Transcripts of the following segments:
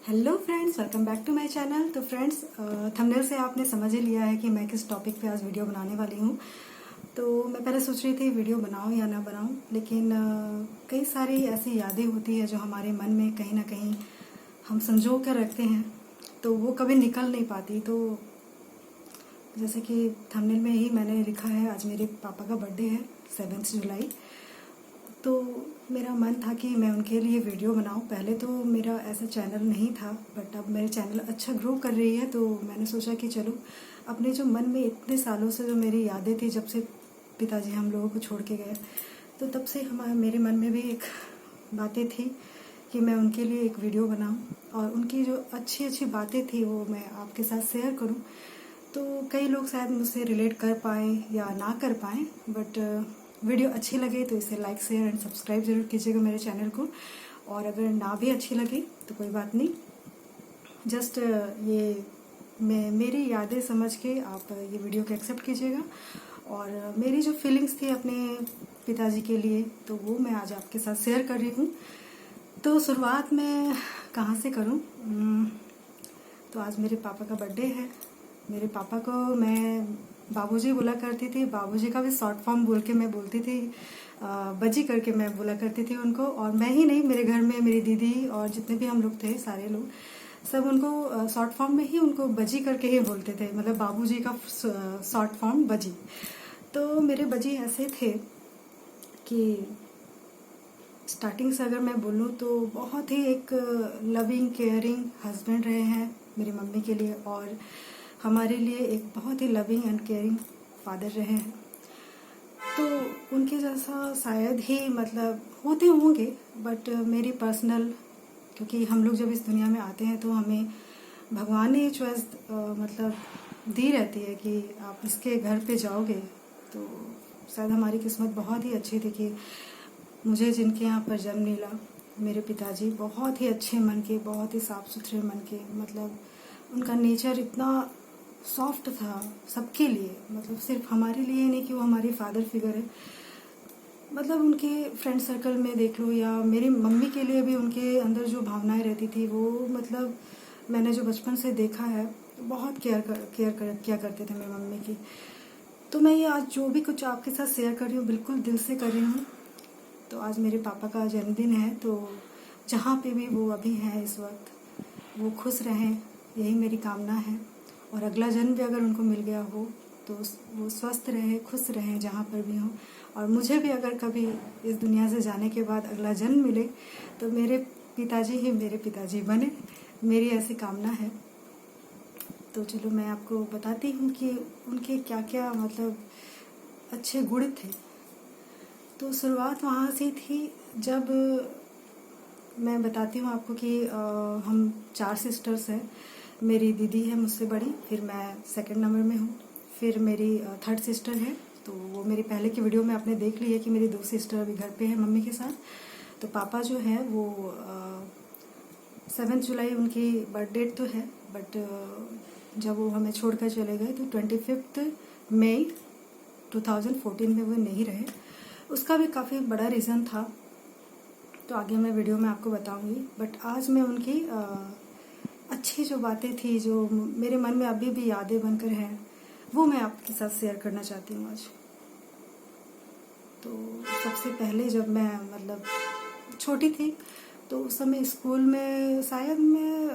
Hello friends, welcome back to my channel. तो friends, thumbnail से आपने समझ ही लिया है कि मैं किस टॉपिक पे आज वीडियो बनाने वाली हूँ। तो मैं पहले सोच रही थी वीडियो बनाऊँ या ना बनाऊँ, लेकिन कई सारी ऐसी यादें होती है जो हमारे मन में कहीं ना कहीं हम संजो कर रखते हैं, तो वो कभी निकल नहीं पाती। तो जैसे कि थंबनेल में ही मैंने लिखा है, आज मेरे पापा का बर्थडे है 7 जुलाई। तो मेरा मन था कि मैं उनके लिए वीडियो बनाऊं। पहले तो मेरा ऐसा चैनल नहीं था, बट अब मेरे चैनल अच्छा ग्रो कर रही है, तो मैंने सोचा कि चलो अपने जो मन में इतने सालों से जो मेरी यादें थी, जब से पिताजी हम लोगों को छोड़ के गए, तो तब से मेरे मन में भी एक बातें थी कि मैं उनके लिए एक वीडियो बनाऊं और उनकी जो अच्छी अच्छी बातें थी वो मैं आपके साथ शेयर करूं। तो कई लोग शायद मुझसे रिलेट कर पाएँ या ना कर पाएँ, बट वीडियो अच्छी लगे तो इसे लाइक शेयर एंड सब्सक्राइब जरूर कीजिएगा मेरे चैनल को। और अगर ना भी अच्छी लगे तो कोई बात नहीं, जस्ट ये मेरी यादें समझ के आप ये वीडियो को एक्सेप्ट कीजिएगा। और मेरी जो फीलिंग्स थी अपने पिताजी के लिए, तो वो मैं आज आपके साथ शेयर कर रही हूँ। तो शुरुआत मैं कहाँ से करूँ? तो आज मेरे पापा का बर्थडे है। मेरे पापा को मैं बाबूजी बोला करती थी, बाबूजी का भी शॉर्ट फॉर्म बोल के मैं बोलती थी, बजी करके मैं बोला करती थी उनको। और मैं ही नहीं, मेरे घर में मेरी दीदी और जितने भी हम लोग थे, सारे लोग सब उनको शॉर्ट फॉर्म में ही उनको बजी करके ही बोलते थे, मतलब बाबूजी का शॉर्ट फॉर्म बजी। तो मेरे बजी ऐसे थे कि स्टार्टिंग से अगर मैं बोलूँ तो बहुत ही एक लविंग केयरिंग हस्बैंड रहे हैं मेरी मम्मी के लिए, और हमारे लिए एक बहुत ही लविंग एंड केयरिंग फादर रहे हैं। तो उनके जैसा शायद ही मतलब होते होंगे, बट मेरी पर्सनल, क्योंकि हम लोग जब इस दुनिया में आते हैं तो हमें भगवान ने ये चॉइस मतलब दी रहती है कि आप इसके घर पे जाओगे। तो शायद हमारी किस्मत बहुत ही अच्छी थी कि मुझे जिनके यहाँ पर जन्म मिला। मेरे पिताजी बहुत ही अच्छे मन के, बहुत ही साफ सुथरे मन के, मतलब उनका नेचर इतना सॉफ्ट था सबके लिए, मतलब सिर्फ हमारे लिए नहीं कि वो हमारी फादर फिगर है, मतलब उनके फ्रेंड सर्कल में देख लो या मेरी मम्मी के लिए भी उनके अंदर जो भावनाएं रहती थी वो, मतलब मैंने जो बचपन से देखा है, बहुत किया करते थे मेरी मम्मी की। तो मैं ये आज जो भी कुछ आपके साथ शेयर कर रही हूँ बिल्कुल दिल से कर रही हूँ। तो आज मेरे पापा का जन्मदिन है, तो जहाँ पे भी वो अभी हैं इस वक्त, वो खुश रहें, यही मेरी कामना है। और अगला जन्म भी अगर उनको मिल गया हो तो वो स्वस्थ रहे, खुश रहें जहाँ पर भी हों। और मुझे भी अगर कभी इस दुनिया से जाने के बाद अगला जन्म मिले तो मेरे पिताजी ही मेरे पिताजी बने, मेरी ऐसी कामना है। तो चलो मैं आपको बताती हूँ कि उनके क्या क्या मतलब अच्छे गुण थे। तो शुरुआत वहाँ से थी जब मैं बताती हूँ आपको कि हम 4 सिस्टर्स हैं। मेरी दीदी है मुझसे बड़ी, फिर मैं सेकंड नंबर में हूँ, फिर मेरी थर्ड सिस्टर है। तो वो मेरी पहले की वीडियो में आपने देख ली है कि मेरी 2 सिस्टर अभी घर पे है मम्मी के साथ। तो पापा जो है वो 7 जुलाई उनकी बर्थ डेट तो है, बट जब वो हमें छोड़कर चले गए तो 25 मई 2014 में वो नहीं रहे। उसका भी काफ़ी बड़ा रीज़न था, तो आगे मैं वीडियो में आपको बताऊंगी। बट आज मैं उनकी अच्छी जो बातें थी, जो मेरे मन में अभी भी यादें बनकर हैं, वो मैं आपके साथ शेयर करना चाहती हूँ आज। तो सबसे पहले जब मैं मतलब छोटी थी, तो उस समय स्कूल में शायद मैं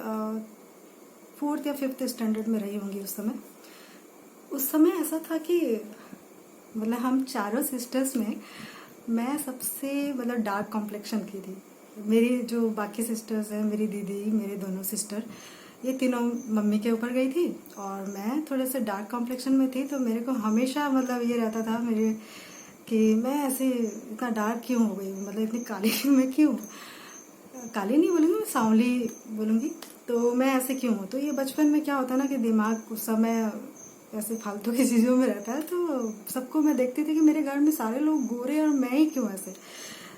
4th या 5th स्टैंडर्ड में रही होंगी उस समय ऐसा था कि मतलब हम चारों सिस्टर्स में मैं सबसे मतलब डार्क कॉम्प्लेक्शन की थी। मेरी जो बाकी सिस्टर्स हैं, मेरी दीदी, मेरे दोनों सिस्टर, ये तीनों मम्मी के ऊपर गई थी और मैं थोड़े से डार्क कॉम्प्लेक्शन में थी। तो मेरे को हमेशा मतलब ये रहता था मेरे कि मैं ऐसे इतना डार्क क्यों हो गई, मतलब इतनी काली मैं क्यों, काली नहीं बोलूँगी मैं, सांवली बोलूँगी। तो मैं ऐसे क्यों हूँ? तो ये बचपन में क्या होता है ना कि दिमाग उस समय ऐसे फालतू की चीज़ों में रहता है। तो सबको मैं देखती थी कि मेरे घर में सारे लोग गोरे और मैं ही क्यों ऐसे।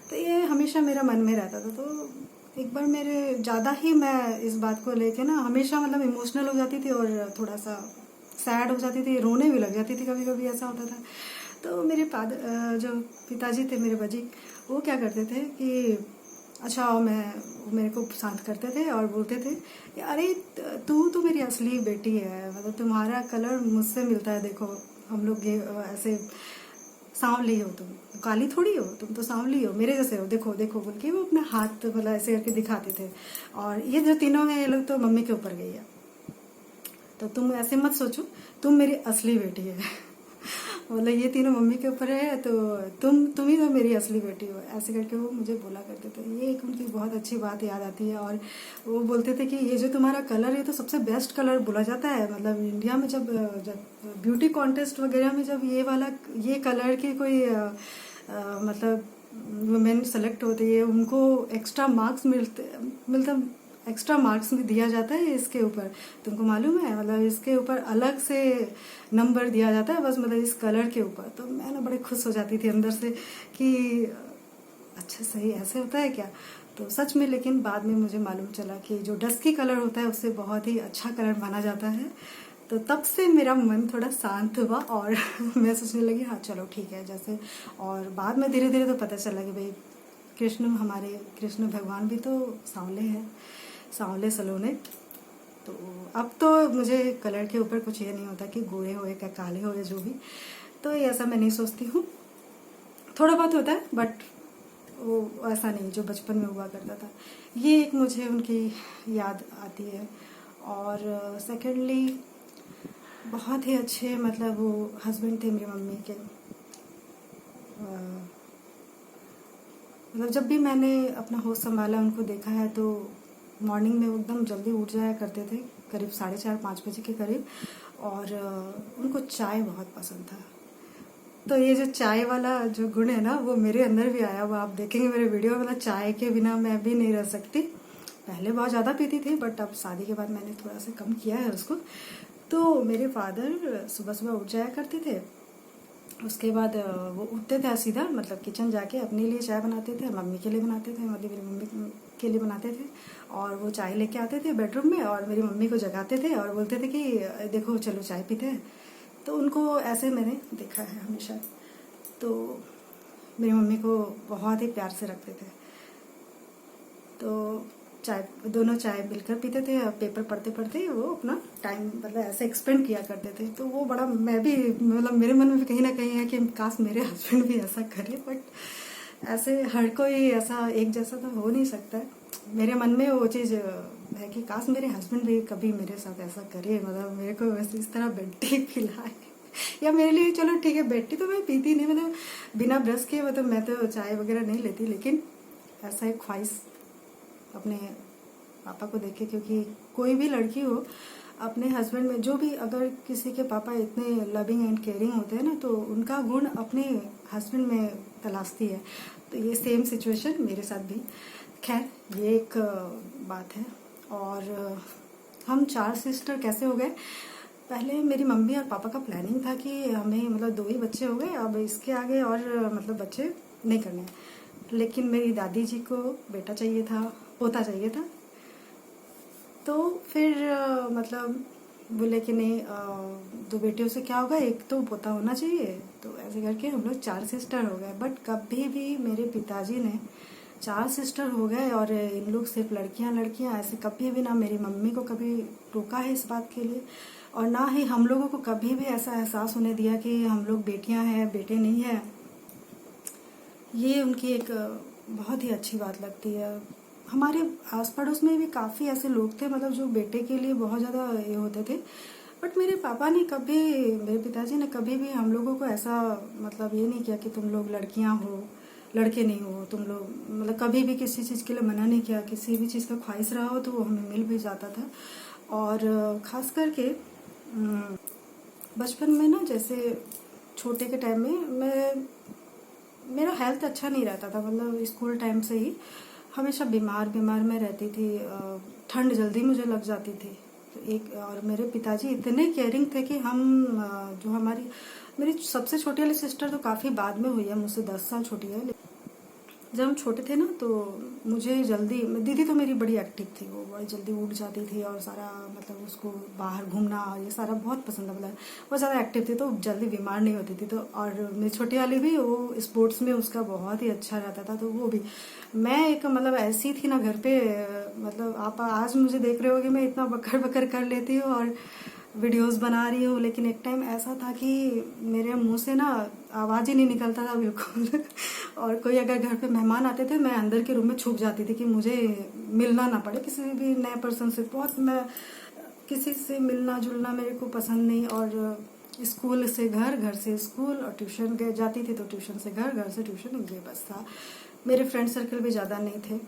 तो ये हमेशा मेरा मन में रहता था। तो एक बार मेरे ज़्यादा ही मैं इस बात को लेके ना हमेशा मतलब इमोशनल हो जाती थी और थोड़ा सा सैड हो जाती थी, रोने भी लग जाती थी, कभी कभी ऐसा होता था। तो मेरे जो पिताजी थे मेरे बजी, वो क्या करते थे कि अच्छा, और वो मेरे को शांत करते थे और बोलते थे, अरे तू तो मेरी असली बेटी है, मतलब तुम्हारा कलर मुझसे मिलता है, देखो हम लोग ये ऐसे सांवली हो, तुम काली थोड़ी हो, तुम तो सांवली हो, मेरे जैसे हो, देखो देखो बोल के वो अपना हाथ मतलब ऐसे करके दिखाते थे। और ये जो तीनों हैं ये लोग तो मम्मी के ऊपर गई है, तो तुम ऐसे मत सोचो, तुम मेरी असली बेटी है। मतलब ये तीनों मम्मी के ऊपर है, तो तुम ही तो मेरी असली बेटी हो, ऐसे करके वो मुझे बोला करते थे। ये एक उनकी बहुत अच्छी बात याद आती है। और वो बोलते थे कि ये जो तुम्हारा कलर है तो सबसे बेस्ट कलर बोला जाता है, मतलब इंडिया में जब जब ब्यूटी कॉन्टेस्ट वगैरह में जब ये कलर की कोई मतलब वुमेन सेलेक्ट होती है, उनको एक्स्ट्रा मार्क्स मिलता एक्स्ट्रा मार्क्स भी दिया जाता है इसके ऊपर, तुमको मालूम है, मतलब इसके ऊपर अलग से नंबर दिया जाता है बस, मतलब इस कलर के ऊपर। तो मैं ना बड़े खुश हो जाती थी अंदर से कि अच्छा सही ऐसे होता है क्या। तो सच में, लेकिन बाद में मुझे मालूम चला कि जो डस्की कलर होता है उससे बहुत ही अच्छा कलर माना जाता है। तो तब से मेरा मन थोड़ा शांत हुआ और मैं सोचने लगी हाँ चलो ठीक है जैसे। और बाद में धीरे धीरे तो पता चला कि भाई हमारे कृष्ण भगवान भी तो सांवले हैं, सांवले सलोने। तो अब तो मुझे कलर के ऊपर कुछ ये नहीं होता कि गोरे हो या काले हो या जो भी, तो ये ऐसा मैं नहीं सोचती हूँ। थोड़ा बहुत होता है बट वो ऐसा नहीं जो बचपन में हुआ करता था। ये एक मुझे उनकी याद आती है। और सेकेंडली बहुत ही अच्छे मतलब वो हस्बैंड थे मेरी मम्मी के। मतलब जब भी मैंने अपना होश संभाला उनको देखा है तो मॉर्निंग में वो एकदम जल्दी उठ जाया करते थे, करीब 4:30-5 बजे के करीब। और उनको चाय बहुत पसंद था। तो ये जो चाय वाला जो गुण है ना वो मेरे अंदर भी आया, वो आप देखेंगे मेरे वीडियो में। मतलब चाय के बिना मैं भी नहीं रह सकती। पहले बहुत ज़्यादा पीती थी बट अब शादी के बाद मैंने थोड़ा सा कम किया है उसको। तो मेरे फादर सुबह सुबह उठ जाया करते थे। उसके बाद वो उठते थे सीधा मतलब किचन जाके अपने लिए चाय बनाते थे, मम्मी के लिए बनाते थे, मतलब मेरी मम्मी के लिए बनाते थे। और वो चाय लेके आते थे बेडरूम में और मेरी मम्मी को जगाते थे और बोलते थे कि देखो चलो चाय पीते हैं। तो उनको ऐसे मैंने देखा है हमेशा। तो मेरी मम्मी को बहुत ही प्यार से रखते थे। तो चाय दोनों चाय मिलकर पीते थे और पेपर पढ़ते पढ़ते वो अपना टाइम मतलब ऐसे एक्सपेंड किया करते थे। तो वो बड़ा मैं भी मतलब मेरे मन में भी कहीं ना कहीं है कि काश मेरे हस्बैंड भी ऐसा करे, बट ऐसे हर कोई ऐसा एक जैसा तो हो नहीं सकता है। मेरे मन में वो चीज़ है कि काश मेरे हस्बैंड भी कभी मेरे साथ ऐसा करे, मतलब मेरे को वैसे इस तरह बेड टी पिलाए। या मेरे लिए चलो ठीक है बेड टी तो मैं पीती नहीं, मतलब बिना ब्रश किए मतलब मैं तो चाय वगैरह नहीं लेती, लेकिन ऐसा एक ख्वाहिश अपने पापा को देखे। क्योंकि कोई भी लड़की हो अपने हस्बैंड में, जो भी अगर किसी के पापा इतने लविंग एंड केयरिंग होते हैं ना तो उनका गुण अपने हस्बैंड में तलाशती है। तो ये सेम सिचुएशन मेरे साथ भी। खैर ये एक बात है। और हम 4 सिस्टर कैसे हो गए, पहले मेरी मम्मी और पापा का प्लानिंग था कि हमें मतलब 2 ही बच्चे हो गए, अब इसके आगे और मतलब बच्चे नहीं करने हैं। लेकिन मेरी दादी जी को बेटा चाहिए था, पोता चाहिए था। तो फिर मतलब बोले कि नहीं 2 बेटियों से क्या होगा, एक तो पोता होना चाहिए। तो ऐसे करके हम लोग 4 सिस्टर हो गए। बट कभी भी मेरे पिताजी ने 4 सिस्टर हो गए और इन लोग सिर्फ लड़कियां लड़कियां ऐसे कभी भी ना मेरी मम्मी को कभी टोका है इस बात के लिए, और ना ही हम लोगों को कभी भी ऐसा एहसास होने दिया कि हम लोग बेटियां हैं बेटे नहीं हैं। ये उनकी एक बहुत ही अच्छी बात लगती है। हमारे आस पड़ोस में भी काफ़ी ऐसे लोग थे मतलब जो बेटे के लिए बहुत ज़्यादा ये होते थे। बट मेरे पापा ने कभी, मेरे पिताजी ने कभी भी हम लोगों को ऐसा मतलब ये नहीं किया कि तुम लोग लड़कियां हो लड़के नहीं हो, तुम लोग मतलब कभी भी किसी चीज़ के लिए मना नहीं किया। किसी भी चीज़ का ख्वाहिश रहा हो तो वो हमें मिल भी जाता था। और ख़ास करके बचपन में ना, जैसे छोटे के टाइम में मेरा हेल्थ अच्छा नहीं रहता था, मतलब स्कूल टाइम से ही हमेशा बीमार में रहती थी। ठंड जल्दी मुझे लग जाती थी। तो और मेरे पिताजी इतने केयरिंग थे कि हम जो मेरी सबसे छोटी वाली सिस्टर तो काफ़ी बाद में हुई है, मुझसे 10 साल छोटी है, जब हम छोटे थे ना तो मुझे जल्दी, दीदी तो मेरी बड़ी एक्टिव थी, वो बड़ी जल्दी उठ जाती थी और सारा मतलब उसको बाहर घूमना ये सारा बहुत पसंद है, मतलब वो ज़्यादा एक्टिव थी तो जल्दी बीमार नहीं होती थी। तो और मेरी छोटी वाली भी, वो स्पोर्ट्स में उसका बहुत ही अच्छा रहता था, तो वो भी। मैं एक मतलब ऐसी थी ना घर पे, मतलब आप आज मुझे देख रहे हो कि मैं इतना बकर बकर कर लेती हूँ और वीडियोस बना रही हूँ, लेकिन एक टाइम ऐसा था कि मेरे मुंह से ना आवाज़ ही नहीं निकलता था बिल्कुल। और कोई अगर घर पे मेहमान आते थे, मैं अंदर के रूम में छुप जाती थी कि मुझे मिलना ना पड़े किसी भी नए पर्सन से। बहुत मैं किसी से मिलना जुलना मेरे को पसंद नहीं। और स्कूल से घर, घर से स्कूल और ट्यूशन जाती थी तो ट्यूशन से घर, घर से ट्यूशन, ये बस था। मेरे फ्रेंड सर्कल भी ज़्यादा नहीं थे,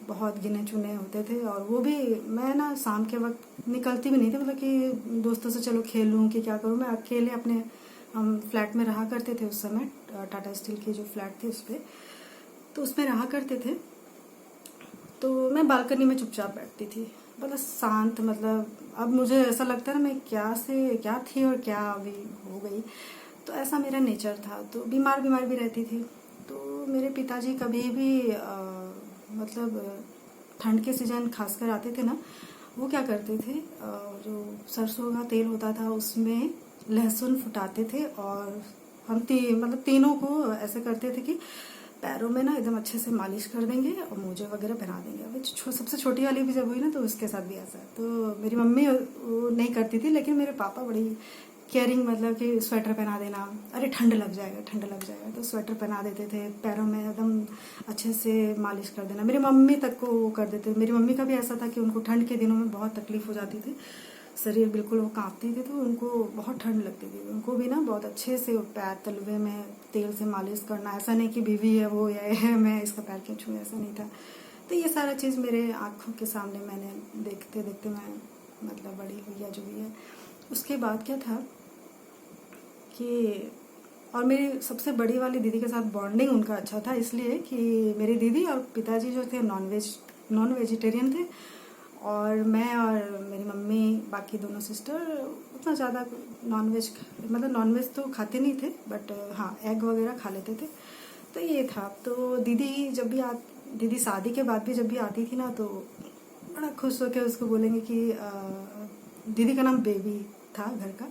बहुत गिने चुने होते थे। और वो भी मैं ना शाम के वक्त निकलती भी नहीं थी, मतलब कि दोस्तों से चलो खेल लूँ कि क्या करूँ। मैं अकेले अपने, हम फ्लैट में रहा करते थे उस समय, टाटा स्टील की जो फ्लैट थी उस पर, तो उसमें रहा करते थे। तो मैं बालकनी में चुपचाप बैठती थी, मतलब शांत। मतलब अब मुझे ऐसा लगता है ना, मैं क्या से क्या थी और क्या अभी हो गई। तो ऐसा मेरा नेचर था। तो बीमार बीमार भी रहती थी। तो मेरे पिताजी कभी भी मतलब ठंड के सीजन खासकर आते थे ना, वो क्या करते थे, जो सरसों का तेल होता था उसमें लहसुन फुटाते थे और हम मतलब तीनों को ऐसे करते थे कि पैरों में ना एकदम अच्छे से मालिश कर देंगे और मोजे वगैरह पहना देंगे। अभी सबसे छोटी वाली भी जब हुई ना तो उसके साथ भी ऐसा है। तो मेरी मम्मी वो नहीं करती थी, लेकिन मेरे पापा बड़ी केयरिंग, मतलब कि स्वेटर पहना देना, अरे ठंड लग जाएगा ठंड लग जाएगा, तो स्वेटर पहना देते थे, पैरों में एकदम अच्छे से मालिश कर देना। मेरी मम्मी तक को वो कर देते थे। मेरी मम्मी का भी ऐसा था कि उनको ठंड के दिनों में बहुत तकलीफ हो जाती थी, शरीर बिल्कुल वो कांपती थी, तो उनको बहुत ठंड लगती थी। उनको भी ना बहुत अच्छे से पैर तलवे में तेल से मालिश करना। ऐसा नहीं कि बीवी है वो या है मैं इसका पैर क्यों छूँ, ऐसा नहीं था। तो ये सारा चीज़ मेरे आँखों के सामने मैंने देखते देखते मैं मतलब बड़ी हुई या जो भी है। उसके बाद क्या था कि, और मेरी सबसे बड़ी वाली दीदी के साथ बॉन्डिंग उनका अच्छा था, इसलिए कि मेरी दीदी और पिताजी जो थे नॉन वेजिटेरियन थे, और मैं और मेरी मम्मी, बाकी दोनों सिस्टर उतना ज़्यादा नॉनवेज, मतलब नॉनवेज तो खाते नहीं थे, बट हाँ एग वगैरह खा लेते थे। तो ये था। तो दीदी जब भी दीदी शादी के बाद भी जब भी आती थी ना, तो बड़ा खुश होकर उसको बोलेंगे कि दीदी का नाम बेबी था घर का,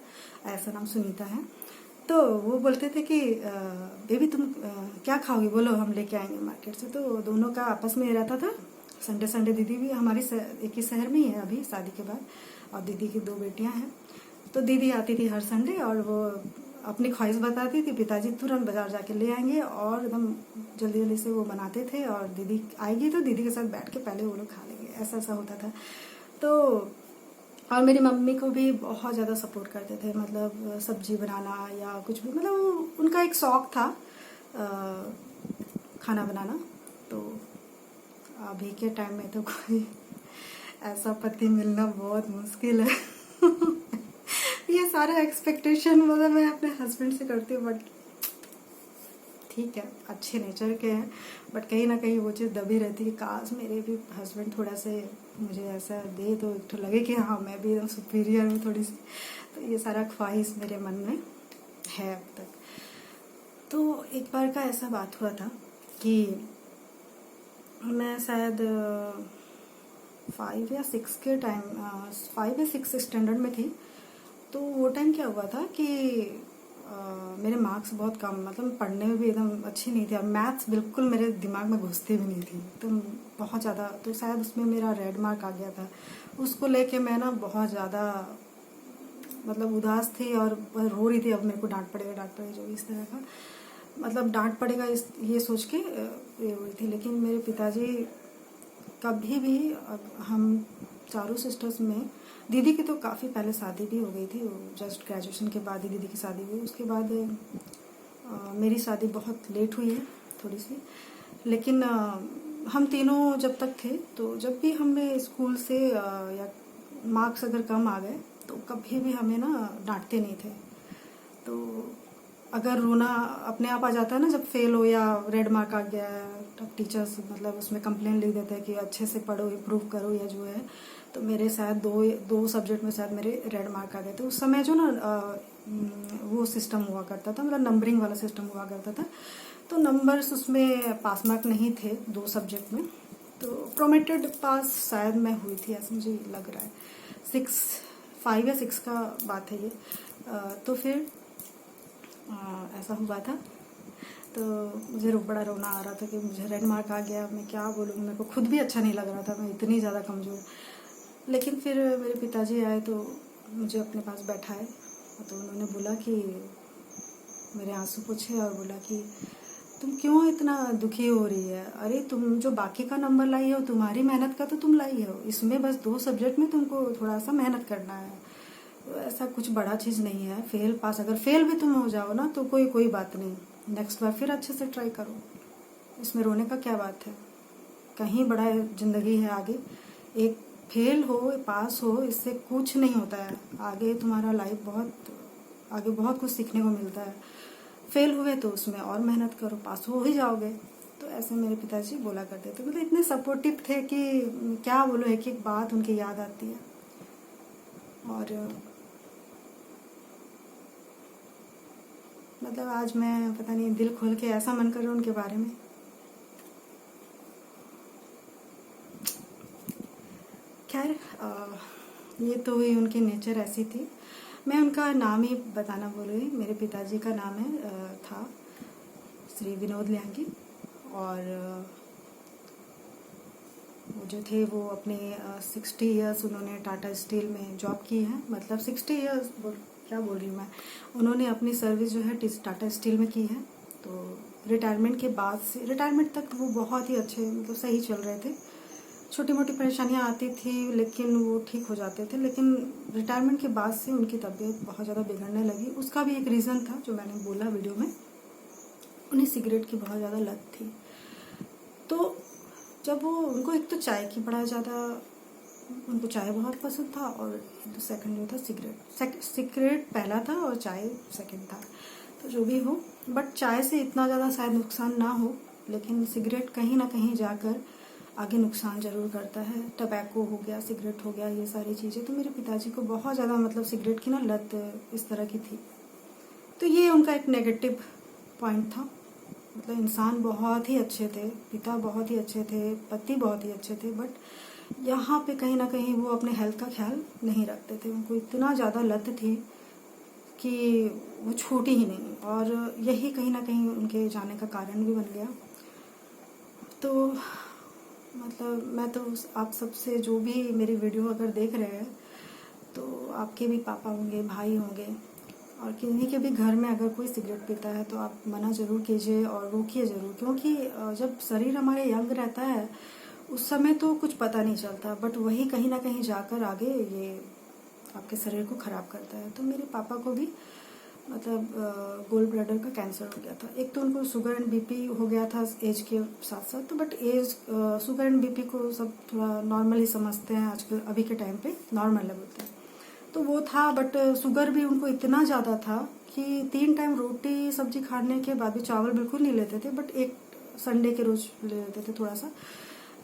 ऐसा नाम सुनीता है। तो वो बोलते थे कि बेबी तुम क्या खाओगी, बोलो हम लेके आएंगे मार्केट से। तो दोनों का आपस में रहता था। संडे संडे दीदी भी हमारी एक ही शहर में ही है अभी शादी के बाद, और दीदी की 2 बेटियां हैं। तो दीदी आती थी हर संडे और वो अपनी ख्वाहिश बताती थी, पिताजी तुरंत बाजार जाके ले आएंगे और एकदम जल्दी जल्दी से वो बनाते थे, और दीदी आएगी तो दीदी के साथ बैठ के पहले वो लोग खा लेंगे, ऐसा ऐसा होता था। तो और मेरी मम्मी को भी बहुत ज़्यादा सपोर्ट करते थे, मतलब सब्जी बनाना या कुछ भी, मतलब उनका एक शौक था खाना बनाना। तो अभी के टाइम में तो कोई ऐसा पति मिलना बहुत मुश्किल है। ये सारा एक्सपेक्टेशन मतलब मैं अपने हस्बैंड से करती हूँ, बट ठीक है अच्छे नेचर के हैं, बट कहीं ना कहीं वो चीज़ दबी रहती है। काश मेरे भी हस्बैंड थोड़ा से मुझे ऐसा दे तो एक तो लगे कि हाँ मैं भी एकदम सुपीरियर हूँ थोड़ी सी। तो ये सारा ख्वाहिश मेरे मन में है अब तक। तो एक बार का ऐसा बात हुआ था कि मैं शायद 5 या 6 के टाइम, 5 या 6 स्टैंडर्ड में थी। तो वो टाइम क्या हुआ था कि मेरे मार्क्स बहुत कम, मतलब पढ़ने में भी एकदम अच्छी नहीं थी, और मैथ्स बिल्कुल मेरे दिमाग में घुसती भी नहीं थी तो बहुत ज़्यादा। तो शायद उसमें मेरा रेड मार्क आ गया था। उसको लेके मैं ना बहुत ज़्यादा मतलब उदास थी और रो रही थी, अब मेरे को डांट पड़ेगा जो इस तरह का, मतलब डांट पड़ेगा ये सोच के ये हुई थी। लेकिन मेरे पिताजी कभी भी, हम चारों सिस्टर्स में, दीदी की तो काफ़ी पहले शादी भी हो गई थी, जस्ट ग्रेजुएशन के बाद ही दीदी की शादी हुई। उसके बाद मेरी शादी बहुत लेट हुई है थोड़ी सी। लेकिन हम तीनों जब तक थे, तो जब भी हमें स्कूल से या मार्क्स अगर कम आ गए तो कभी भी हमें ना डांटते नहीं थे। तो अगर रोना अपने आप आ जाता है ना जब फेल हो या रेड मार्क आ गया है, तब टीचर्स मतलब उसमें कंप्लेन लिख देते हैं कि अच्छे से पढ़ो, इम्प्रूव करो या जो है। तो मेरे शायद दो सब्जेक्ट में शायद मेरे रेड मार्क आ गए थे। उस समय जो ना वो सिस्टम हुआ करता था, मतलब नंबरिंग वाला सिस्टम हुआ करता था। तो नंबर्स उसमें पास मार्क नहीं थे 2 सब्जेक्ट में, तो प्रोमेटेड पास शायद मैं हुई थी, ऐसा मुझे लग रहा है। 5 या 6 का बात है ये। तो फिर ऐसा हुआ था, तो मुझे बड़ा रोना आ रहा था कि मुझे रेड मार्क आ गया। मैं क्या बोलूँ, मेरे को खुद भी अच्छा नहीं लग रहा था, मैं इतनी ज़्यादा कमज़ोर। लेकिन फिर मेरे पिताजी आए तो मुझे अपने पास बैठाए, तो उन्होंने बोला कि मेरे आंसू पोंछे और बोला कि तुम क्यों इतना दुखी हो रही है? अरे तुम जो बाकी का नंबर लाई हो, तुम्हारी मेहनत का तो तुम लाई हो, इसमें बस 2 सब्जेक्ट में तुमको थोड़ा सा मेहनत करना है। तो ऐसा कुछ बड़ा चीज़ नहीं है, फेल पास, अगर फेल भी तुम हो जाओ ना तो कोई बात नहीं, नेक्स्ट बार फिर अच्छे से ट्राई करो, इसमें रोने का क्या बात है? कहीं बड़ा जिंदगी है आगे। एक फेल हो पास हो, इससे कुछ नहीं होता है, आगे तुम्हारा लाइफ आगे बहुत कुछ सीखने को मिलता है। फेल हुए तो उसमें और मेहनत करो, पास हो ही जाओगे। तो ऐसे मेरे पिताजी बोला करते थे, मतलब इतने सपोर्टिव थे कि क्या बोलो, एक बात उनकी याद आती है। और मतलब आज मैं पता नहीं दिल खोल के ऐसा मन कर रहा हूँ उनके बारे में। खैर, ये तो हुई उनकी नेचर ऐसी थी। मैं उनका नाम ही बताना भूल गई। मेरे पिताजी का नाम था श्री विनोद लियांगी, और वो जो थे वो अपने 60 इयर्स उन्होंने टाटा स्टील में जॉब की है। मतलब 60 इयर्स क्या बोल रही हूँ मैं, उन्होंने अपनी सर्विस जो है टाटा स्टील में की है। तो रिटायरमेंट के बाद से रिटायरमेंट तक वो बहुत ही अच्छे, मतलब सही चल रहे थे। छोटी मोटी परेशानियां आती थी लेकिन वो ठीक हो जाते थे। लेकिन रिटायरमेंट के बाद से उनकी तबीयत बहुत ज़्यादा बिगड़ने लगी। उसका भी एक रीज़न था जो मैंने बोला वीडियो में, उन्हें सिगरेट की बहुत ज़्यादा लत थी। तो जब वो उनको एक तो चाय की बड़ा ज़्यादा, उनको चाय बहुत पसंद था, और तो सेकंड जो था सिगरेट। सिगरेट पहला था और चाय सेकंड था। तो जो भी हो, बट चाय से इतना ज़्यादा शायद नुकसान ना हो, लेकिन सिगरेट कहीं ना कहीं जाकर आगे नुकसान जरूर करता है। टबैको हो गया, सिगरेट हो गया, ये सारी चीज़ें। तो मेरे पिताजी को बहुत ज़्यादा मतलब सिगरेट की ना लत इस तरह की थी। तो ये उनका एक नेगेटिव पॉइंट था। मतलब इंसान बहुत ही अच्छे थे, पिता बहुत ही अच्छे थे, पति बहुत ही अच्छे थे, बट यहाँ पे कहीं ना कहीं वो अपने हेल्थ का ख्याल नहीं रखते थे। उनको इतना ज़्यादा लत थी कि वो छूटी ही नहीं, और यही कहीं ना कहीं उनके जाने का कारण भी बन गया। तो मतलब मैं तो आप सबसे, जो भी मेरी वीडियो अगर देख रहे हैं, तो आपके भी पापा होंगे, भाई होंगे, और किन्हीं के भी घर में अगर कोई सिगरेट पीता है तो आप मना ज़रूर कीजिए और रोकिए ज़रूर। क्योंकि जब शरीर हमारे यंग रहता है उस समय तो कुछ पता नहीं चलता, बट वही कहीं ना कहीं जाकर आगे ये आपके शरीर को ख़राब करता है। तो मेरे पापा को भी मतलब गोल्ड ब्लैडर का कैंसर हो गया था। एक तो उनको शुगर एंड बीपी हो गया था एज के साथ साथ, तो but age sugar and BP को सब थोड़ा नॉर्मल ही समझते हैं आजकल, अभी के टाइम पे नॉर्मल है बोलते हैं। तो वो था, बट शुगर भी उनको इतना ज़्यादा था कि 3 टाइम रोटी सब्जी खाने के बाद भी चावल बिल्कुल नहीं लेते थे, बट एक संडे के रोज ले लेते थे थोड़ा सा।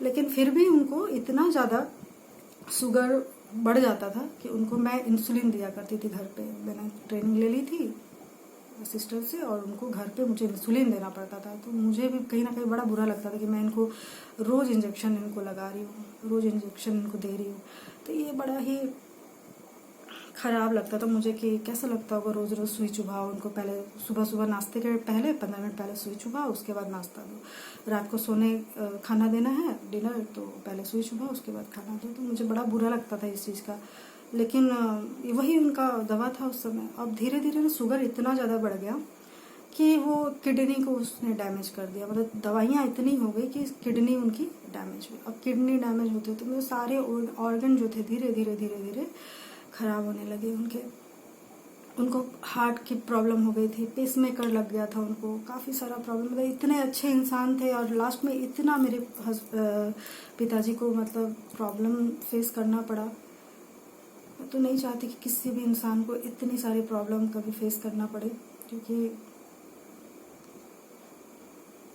लेकिन फिर भी उनको इतना ज़्यादा शुगर बढ़ जाता था कि उनको मैं इंसुलिन दिया करती थी घर पे। मैंने ट्रेनिंग ले ली थी सिस्टर से, और उनको घर पे मुझे इंसुलिन देना पड़ता था। तो मुझे भी कहीं ना कहीं बड़ा बुरा लगता था कि मैं इनको रोज़ इंजेक्शन इनको लगा रही हूँ, रोज़ इंजेक्शन इनको दे रही हूँ। तो ये बड़ा ही ख़राब लगता था मुझे कि कैसा लगता होगा रोज़ रोज़ सुई चुभाओ उनको। पहले सुबह सुबह नाश्ते के पहले 15 मिनट पहले सुई चुभाओ, उसके बाद नाश्ता दो। रात को सोने खाना देना है डिनर, तो पहले सुई चुभाओ उसके बाद खाना दो। तो मुझे बड़ा बुरा लगता था इस चीज़ का, लेकिन वही उनका दवा था उस समय। अब धीरे धीरे ना शुगर इतना ज़्यादा बढ़ गया कि वो किडनी को उसने डैमेज कर दिया। मतलब दवाइयाँ इतनी हो गई कि किडनी उनकी डैमेज हुई। अब किडनी डैमेज होते तो मेरे सारे ऑर्गन जो थे धीरे धीरे धीरे धीरे खराब होने लगे उनको हार्ट की प्रॉब्लम हो गई थी, पेसमेकर लग गया था उनको, काफ़ी सारा प्रॉब्लम। मतलब इतने अच्छे इंसान थे और लास्ट में इतना मेरे पिताजी को मतलब प्रॉब्लम फेस करना पड़ा। मैं तो नहीं चाहती कि किसी भी इंसान को इतनी सारी प्रॉब्लम कभी फेस करना पड़े, क्योंकि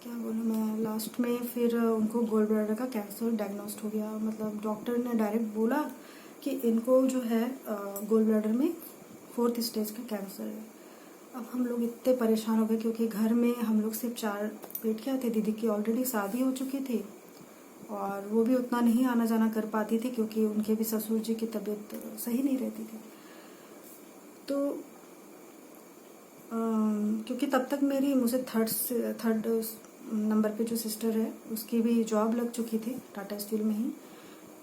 क्या बोलूँ मैं, लास्ट में फिर उनको गोल्ड ब्लैडर का कैंसर डायग्नोस्ट हो गया। मतलब डॉक्टर ने डायरेक्ट बोला कि इनको जो है गोल्ड ब्लैडर में 4th स्टेज का कैंसर है। अब हम लोग इतने परेशान हो गए क्योंकि घर में हम लोग सिर्फ 4 बेटियाँ थे। दीदी की ऑलरेडी शादी हो चुकी थी और वो भी उतना नहीं आना जाना कर पाती थी क्योंकि उनके भी ससुर जी की तबीयत सही नहीं रहती थी। तो क्योंकि तब तक मेरी मुझे थर्ड नंबर पे जो सिस्टर है उसकी भी जॉब लग चुकी थी टाटा स्टील में ही।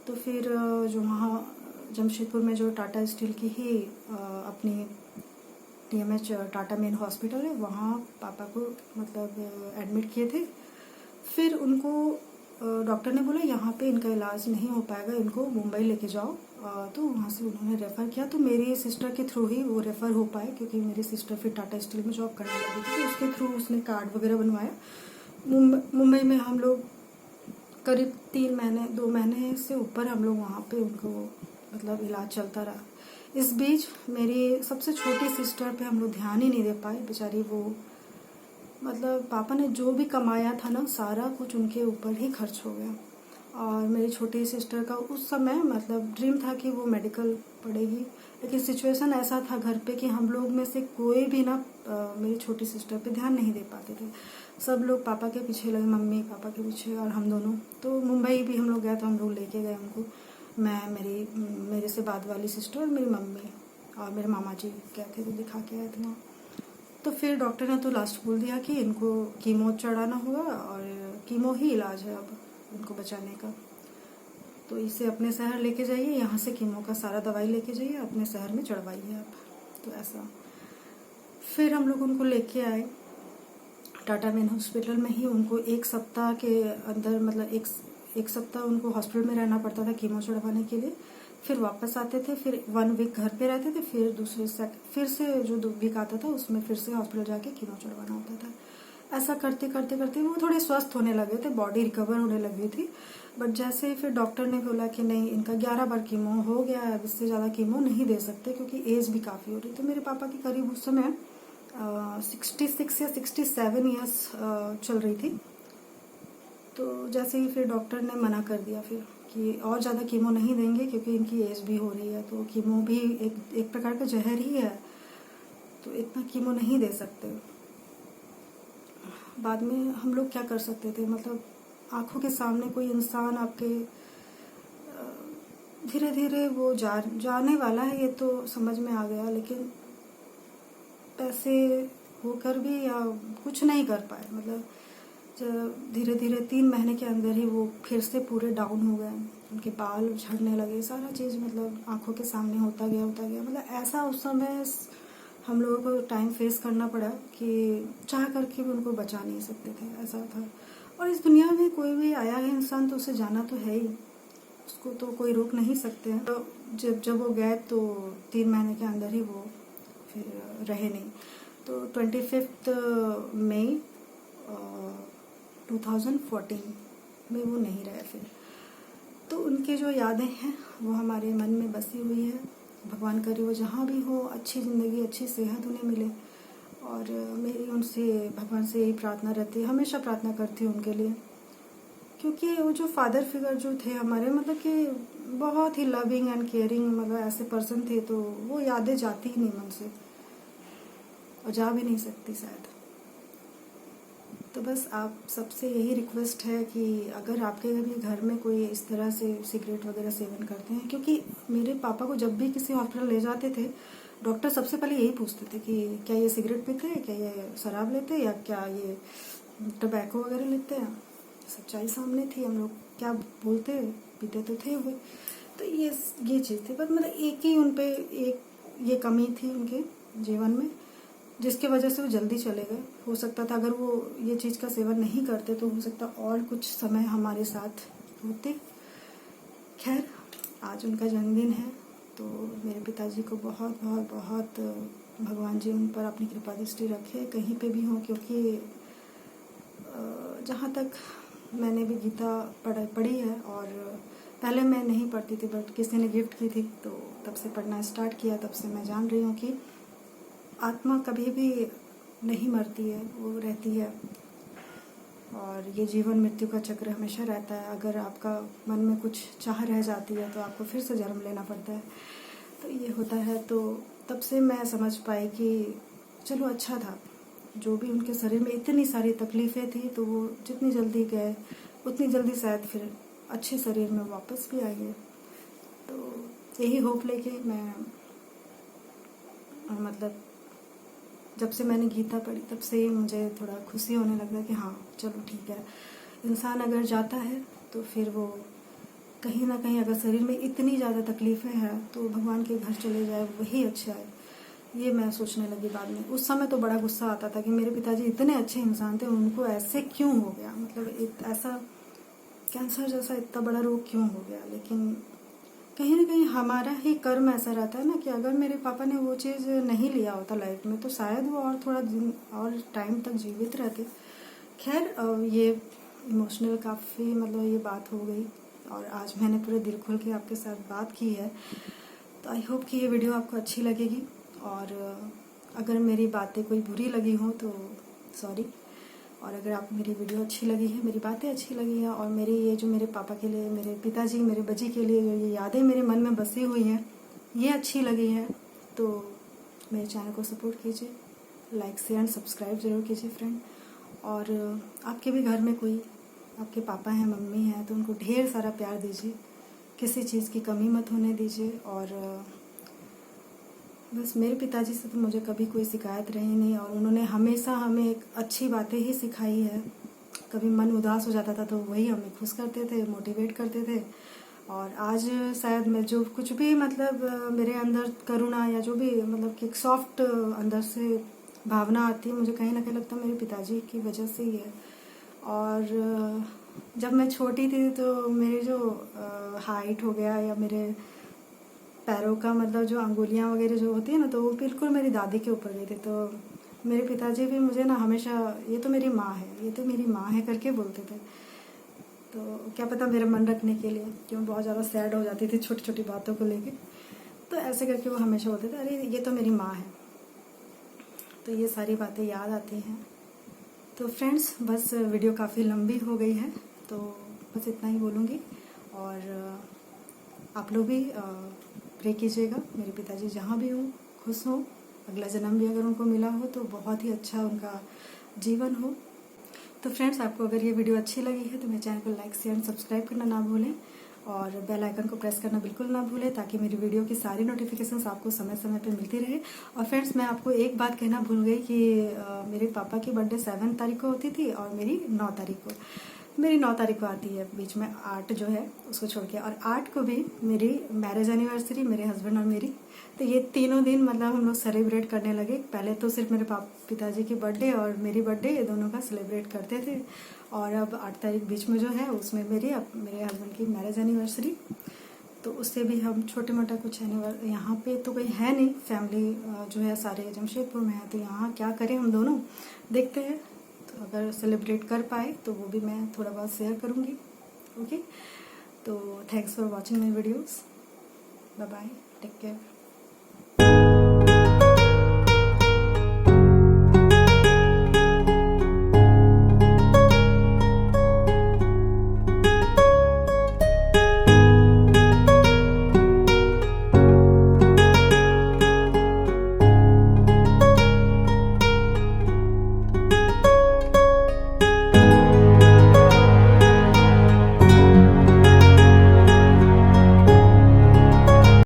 तो फिर जो वहाँ जमशेदपुर में जो टाटा स्टील की ही अपनी TMH टाटा मेन हॉस्पिटल है, वहाँ पापा को मतलब एडमिट किए थे। फिर उनको डॉक्टर ने बोला यहाँ पे इनका इलाज नहीं हो पाएगा, इनको मुंबई लेके जाओ। तो वहाँ से उन्होंने रेफ़र किया। तो मेरी सिस्टर के थ्रू ही वो रेफ़र हो पाए क्योंकि मेरी सिस्टर फिर टाटा स्टील में जॉब करने लगी थी। तो उसके थ्रू उसने कार्ड वगैरह बनवाया। मुंबई में हम लोग करीब 2 महीने से ऊपर हम लोग वहाँ पे उनको मतलब इलाज चलता रहा। इस बीच मेरी सबसे छोटी सिस्टर पे हम लोग ध्यान ही नहीं दे पाए। बेचारी वो मतलब पापा ने जो भी कमाया था ना सारा कुछ उनके ऊपर ही खर्च हो गया। और मेरी छोटी सिस्टर का उस समय मतलब ड्रीम था कि वो मेडिकल पढ़ेगी, लेकिन सिचुएशन ऐसा था घर पे कि हम लोग में से कोई भी ना मेरी छोटी सिस्टर पे ध्यान नहीं दे पाते थे। सब लोग पापा के पीछे लगे, मम्मी पापा के पीछे और हम दोनों। तो मुंबई भी हम लोग गए तो हम लोग लेके गए उनको, मैं मेरे से बाद वाली सिस्टर और मेरी मम्मी और मेरे मामा जी गए थे तो दिखा के आए थे वहाँ। तो फिर डॉक्टर ने तो लास्ट बोल दिया कि इनको कीमो चढ़ाना होगा और कीमो ही इलाज है अब इनको बचाने का। तो इसे अपने शहर लेके जाइए, यहाँ से कीमो का सारा दवाई लेके जाइए, अपने शहर में चढ़वाइए आप। तो ऐसा फिर हम लोग उनको लेके आए टाटा मेन हॉस्पिटल में ही। उनको 1 सप्ताह के अंदर मतलब एक सप्ताह उनको हॉस्पिटल में रहना पड़ता था कीमो चढ़वाने के लिए। फिर वापस आते थे, फिर 1 वीक घर पे रहते थे, फिर फिर से जो 2 वीक आता था उसमें फिर से हॉस्पिटल जाके कीमो चढ़वाना होता था। ऐसा करते करते करते वो थोड़े स्वस्थ होने लगे थे, बॉडी रिकवर होने लगी थी। बट जैसे ही फिर डॉक्टर ने बोला कि नहीं इनका 11 बार कीमो हो गया है, अब इससे ज़्यादा कीमो नहीं दे सकते क्योंकि एज भी काफ़ी हो रही। तो मेरे पापा की करीब उस समय 66 या 67 ईयर्स चल रही थी। तो जैसे ही फिर डॉक्टर ने मना कर दिया फिर कि और ज़्यादा कीमो नहीं देंगे क्योंकि इनकी एज भी हो रही है। तो कीमो भी एक प्रकार का जहर ही है, तो इतना कीमो नहीं दे सकते। बाद में हम लोग क्या कर सकते थे, मतलब आंखों के सामने कोई इंसान आपके धीरे धीरे वो जाने वाला है ये तो समझ में आ गया, लेकिन पैसे होकर भी या कुछ नहीं कर पाए। मतलब धीरे धीरे 3 महीने के अंदर ही वो फिर से पूरे डाउन हो गए, उनके बाल झड़ने लगे, सारा चीज़ मतलब आंखों के सामने होता गया। मतलब ऐसा उस समय हम लोगों को टाइम फेस करना पड़ा कि चाह करके भी उनको बचा नहीं सकते थे, ऐसा था। और इस दुनिया में कोई भी आया है इंसान तो उसे जाना तो है ही, उसको तो कोई रोक नहीं सकते हैं। तो जब वो गए तो 3 महीने के अंदर ही वो फिर रहे नहीं। तो 25 मई 2014 में वो नहीं रहे फिर। तो उनकी जो यादें हैं वो हमारे मन में बसी हुई है। भगवान करे वो जहाँ भी हो अच्छी ज़िंदगी अच्छी सेहत उन्हें मिले। और मेरी उनसे भगवान से यही प्रार्थना रहती है, हमेशा प्रार्थना करती हूँ उनके लिए, क्योंकि वो जो फादर फिगर जो थे हमारे मतलब कि बहुत ही लविंग एंड केयरिंग मतलब ऐसे पर्सन थे। तो वो यादें जाती ही नहीं मन से और जा भी नहीं सकती शायद। तो बस आप सबसे यही रिक्वेस्ट है कि अगर आपके भी घर में कोई इस तरह से सिगरेट वगैरह सेवन करते हैं, क्योंकि मेरे पापा को जब भी किसी हॉस्पिटल ले जाते थे डॉक्टर सबसे पहले यही पूछते थे कि क्या ये सिगरेट पीते हैं, क्या ये शराब लेते हैं, या क्या ये टबैको वगैरह लेते हैं। सच्चाई सामने थी, हम लोग क्या बोलते पीते तो थे वो। तो ये चीज़ थी, पर मतलब एक ही उन पे एक ये कमी थी उनके जीवन में जिसकी वजह से वो जल्दी चले गए। हो सकता था अगर वो ये चीज़ का सेवन नहीं करते तो हो सकता और कुछ समय हमारे साथ होते। खैर आज उनका जन्मदिन है तो मेरे पिताजी को बहुत बहुत बहुत भगवान जी उन पर अपनी कृपा दृष्टि रखे कहीं पे भी हों, क्योंकि जहाँ तक मैंने भी गीता पढ़ी है, और पहले मैं नहीं पढ़ती थी बट किसी ने गिफ्ट की थी तो तब से पढ़ना स्टार्ट किया। तब से मैं जान रही हूँ कि आत्मा कभी भी नहीं मरती है, वो रहती है और ये जीवन मृत्यु का चक्र हमेशा रहता है। अगर आपका मन में कुछ चाह रह जाती है तो आपको फिर से जन्म लेना पड़ता है। तो ये होता है। तो तब से मैं समझ पाई कि चलो अच्छा था, जो भी उनके शरीर में इतनी सारी तकलीफ़ें थी तो वो जितनी जल्दी गए उतनी जल्दी शायद फिर अच्छे शरीर में वापस भी आएंगे। तो यही होप लेके मैं मतलब जब से मैंने गीता पढ़ी तब से ही मुझे थोड़ा खुशी होने लगा कि हाँ चलो ठीक है, इंसान अगर जाता है तो फिर वो कहीं ना कहीं अगर शरीर में इतनी ज़्यादा तकलीफ़ें हैं तो भगवान के घर चले जाए वही अच्छा है। ये मैं सोचने लगी बाद में। उस समय तो बड़ा गुस्सा आता था कि मेरे पिताजी इतने अच्छे इंसान थे, उनको ऐसे क्यों हो गया, मतलब एक ऐसा कैंसर जैसा इतना बड़ा रोग क्यों हो गया। लेकिन कहीं ना कहीं हमारा ही कर्म ऐसा रहता है ना कि अगर मेरे पापा ने वो चीज़ नहीं लिया होता लाइफ में तो शायद वो और थोड़ा दिन और टाइम तक जीवित रहते। खैर ये इमोशनल काफ़ी मतलब ये बात हो गई और आज मैंने पूरे दिल खोल के आपके साथ बात की है। तो आई होप कि ये वीडियो आपको अच्छी लगेगी, और अगर मेरी बातें कोई बुरी लगी हो तो सॉरी, और अगर आप मेरी वीडियो अच्छी लगी है, मेरी बातें अच्छी लगी हैं और मेरी ये जो मेरे पापा के लिए, मेरे पिताजी, मेरे बच्ची के लिए जो ये यादें मेरे मन में बसी हुई हैं ये अच्छी लगी हैं तो मेरे चैनल को सपोर्ट कीजिए, लाइक शेयर एंड सब्सक्राइब ज़रूर कीजिए फ्रेंड। और आपके भी घर में कोई आपके पापा हैं, मम्मी हैं, तो उनको ढेर सारा प्यार दीजिए, किसी चीज़ की कमी मत होने दीजिए। और बस मेरे पिताजी से तो मुझे कभी कोई शिकायत रही नहीं और उन्होंने हमेशा हमें एक अच्छी बातें ही सिखाई है। कभी मन उदास हो जाता था तो वही हमें खुश करते थे, मोटिवेट करते थे। और आज शायद मैं जो कुछ भी मतलब मेरे अंदर करुणा या जो भी मतलब कि एक सॉफ्ट अंदर से भावना आती है, मुझे कहीं ना कहीं लगता है मेरे पिताजी की वजह से ही है। और जब मैं छोटी थी तो मेरे जो हाइट हो गया या मेरे पैरों का मतलब जो अंगुलियां वगैरह जो होती है ना, तो वो बिल्कुल मेरी दादी के ऊपर गई थी। तो मेरे पिताजी भी मुझे ना हमेशा ये तो मेरी माँ है, ये तो मेरी माँ है करके बोलते थे। तो क्या पता मेरा मन रखने के लिए, क्यों बहुत ज़्यादा सैड हो जाती थी छोटी छोटी बातों को लेके, तो ऐसे करके वो हमेशा बोलते थे अरे ये तो मेरी माँ है। तो ये सारी बातें याद आती हैं। तो फ्रेंड्स बस वीडियो काफ़ी लंबी हो गई है तो बस इतना ही बोलूँगी। और आप लोग भी प्रे कीजिएगा मेरे पिताजी जहाँ भी हों खुश हों, अगला जन्म भी अगर उनको मिला हो तो बहुत ही अच्छा उनका जीवन हो। तो फ्रेंड्स आपको अगर ये वीडियो अच्छी लगी है तो मेरे चैनल को लाइक शेयर एंड सब्सक्राइब करना ना भूलें और बेल आइकन को प्रेस करना बिल्कुल ना भूलें ताकि मेरी वीडियो की सारी नोटिफिकेशंस आपको समय समय पे मिलती रहे। और फ्रेंड्स मैं आपको एक बात कहना भूल गई कि मेरे पापा की बर्थडे 7 तारीख को होती थी और मेरी 9 तारीख को, मेरी 9 तारीख को आती है, बीच में 8 जो है उसको छोड़ के, और 8 को भी मेरी मैरिज एनिवर्सरी, मेरे हस्बैंड और मेरी। तो ये तीनों दिन मतलब हम लोग सेलिब्रेट करने लगे। पहले तो सिर्फ मेरे पिताजी की बर्थडे और मेरी बर्थडे ये दोनों का सेलिब्रेट करते थे, और अब 8 तारीख बीच में जो है उसमें मेरे हस्बैंड की मैरिज एनिवर्सरी। तो उससे भी हम छोटे मोटा कुछ यहाँ पे तो कोई है नहीं, फैमिली जो है सारे जमशेदपुर में है, तो यहाँ क्या करें हम दोनों देखते हैं। तो अगर सेलिब्रेट कर पाए तो वो भी मैं थोड़ा बहुत शेयर करूँगी। ओके, तो thanks for watching my videos, bye bye, take care.